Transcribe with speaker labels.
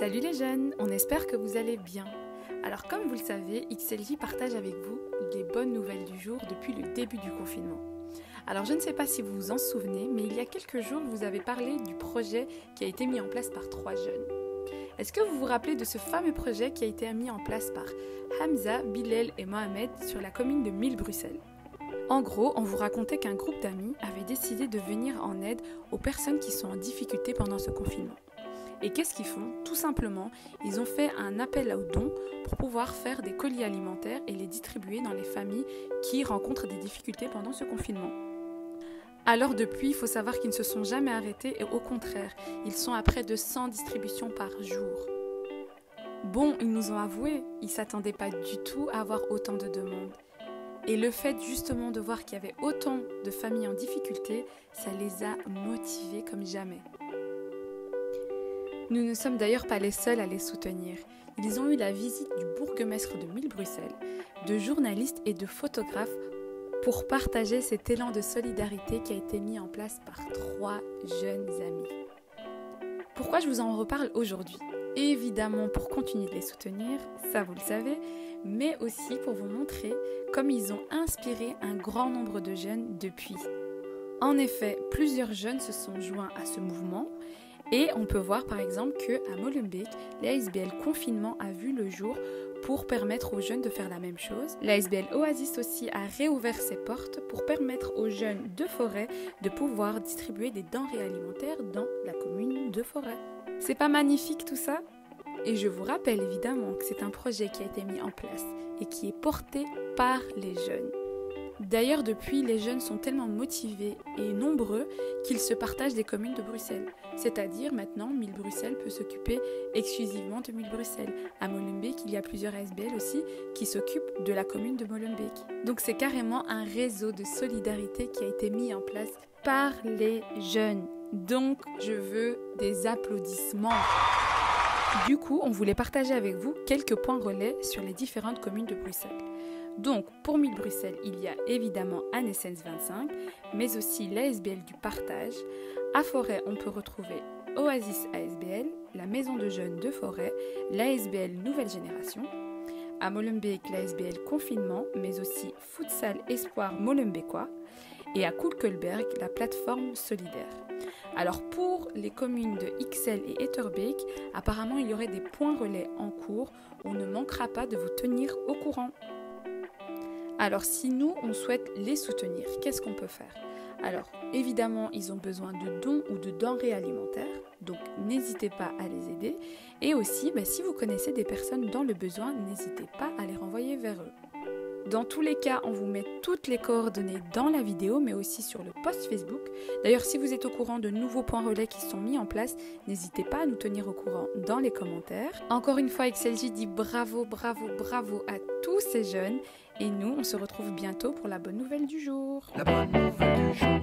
Speaker 1: Salut les jeunes, on espère que vous allez bien. Alors comme vous le savez, XLJ partage avec vous les bonnes nouvelles du jour depuis le début du confinement. Alors je ne sais pas si vous vous en souvenez, mais il y a quelques jours, je vous avais parlé du projet qui a été mis en place par 3 jeunes. Est-ce que vous vous rappelez de ce fameux projet qui a été mis en place par Hamza, Bilal et Mohamed sur la commune de Mille-Bruxelles? En gros, on vous racontait qu'un groupe d'amis avait décidé de venir en aide aux personnes qui sont en difficulté pendant ce confinement. Et qu'est-ce qu'ils font? Tout simplement, ils ont fait un appel aux dons pour pouvoir faire des colis alimentaires et les distribuer dans les familles qui rencontrent des difficultés pendant ce confinement. Alors depuis, il faut savoir qu'ils ne se sont jamais arrêtés et au contraire, ils sont à près de 100 distributions par jour. Bon, ils nous ont avoué, ils ne s'attendaient pas du tout à avoir autant de demandes. Et le fait justement de voir qu'il y avait autant de familles en difficulté, ça les a motivés comme jamais. Nous ne sommes d'ailleurs pas les seuls à les soutenir. Ils ont eu la visite du bourgmestre de Mille-Bruxelles, de journalistes et de photographes pour partager cet élan de solidarité qui a été mis en place par 3 jeunes amis. Pourquoi je vous en reparle aujourd'hui? Évidemment pour continuer de les soutenir, ça vous le savez, mais aussi pour vous montrer comme ils ont inspiré un grand nombre de jeunes depuis. En effet, plusieurs jeunes se sont joints à ce mouvement et on peut voir par exemple qu'à Molenbeek, l'ASBL Confinement a vu le jour pour permettre aux jeunes de faire la même chose. L'ASBL Oasis aussi a réouvert ses portes pour permettre aux jeunes de Forêt de pouvoir distribuer des denrées alimentaires dans la commune de Forêt. C'est pas magnifique tout ça? Et je vous rappelle évidemment que c'est un projet qui a été mis en place et qui est porté par les jeunes. D'ailleurs, depuis, les jeunes sont tellement motivés et nombreux qu'ils se partagent des communes de Bruxelles. C'est-à-dire, maintenant, Mille-Bruxelles peut s'occuper exclusivement de Mille-Bruxelles. À Molenbeek, il y a plusieurs ASBL aussi qui s'occupent de la commune de Molenbeek. Donc, c'est carrément un réseau de solidarité qui a été mis en place par les jeunes. Donc, je veux des applaudissements. Du coup, on voulait partager avec vous quelques points relais sur les différentes communes de Bruxelles. Donc, pour Mille-Bruxelles, il y a évidemment Anessens 25, mais aussi l'ASBL du partage. À Forêt, on peut retrouver Oasis ASBL, la maison de jeunes de Forêt, l'ASBL Nouvelle Génération. À Molenbeek, l'ASBL Confinement, mais aussi Futsal Espoir Molenbeekois. Et à Koelkelberg, la plateforme solidaire. Alors pour les communes de Ixelles et Etterbeek, apparemment il y aurait des points relais en cours. On ne manquera pas de vous tenir au courant. Alors si nous, on souhaite les soutenir, qu'est-ce qu'on peut faire? Alors évidemment, ils ont besoin de dons ou de denrées alimentaires, donc n'hésitez pas à les aider. Et aussi, si vous connaissez des personnes dans le besoin, n'hésitez pas à les renvoyer vers eux. Dans tous les cas, on vous met toutes les coordonnées dans la vidéo, mais aussi sur le post Facebook. D'ailleurs, si vous êtes au courant de nouveaux points relais qui sont mis en place, n'hésitez pas à nous tenir au courant dans les commentaires. Encore une fois, XLJ dit bravo, bravo, bravo à tous ces jeunes. Et nous, on se retrouve bientôt pour la bonne nouvelle du jour.
Speaker 2: La bonne nouvelle du jour.